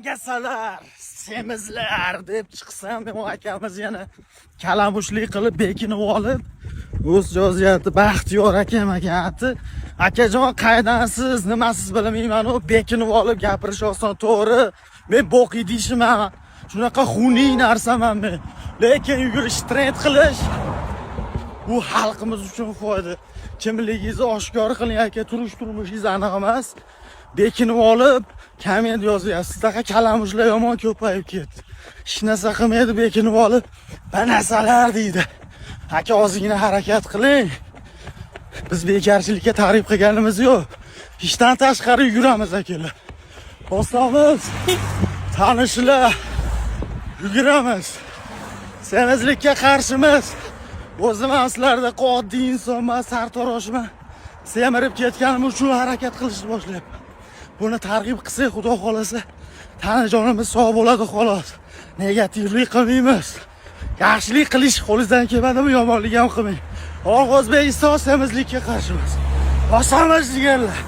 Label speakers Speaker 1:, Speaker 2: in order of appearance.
Speaker 1: dangasalar, semizlar deb chiqsam, men akamiz yana kalamushlik qilib bekinib olib, o'z yozayapti. Baxtiyor akam aytdi, akajon qaydansiz, nimasiz bilmayman, u bekinib olib gapirish oson, to'g'ri. Men boqiy deyishman, shunaqa xuniy narsaman men. Lekin yugurish, trend qilish bu xalqimiz uchun foyda. Kimligingizni oshkor qiling aka, turmushingiz aniq emas. Bekinib olib, komment yozyapsiz. Sizdaqa kalamushlar yomon ko'payib ketdi. Hech narsa qilmaydi, bekinib olib, banasalar deydi. Aka ozgina harakat qiling. Biz bekarchilikka ta'rif qilganimiz yo'q. Ishdan tashqari yuguramiz akalar. Do'stlarimiz, tanishlar, yuguramiz. Semizlikka qarshimiz. O'zim ham sizlarda oddiy insonman, sartaroshman. Semirib ketganim uchun harakat qilishni boshlayapman. Buni targ'ib qilsak, xudo xolasa, tana jonimiz sog' bo'ladi xolos. Negativlik qilmaymiz. Yaxshilik qilish qo'lingizdan kelmadimi, yomonlik ham qilmang. O'zbekiston semizlikka qarshimiz. Bosamiz deganlar.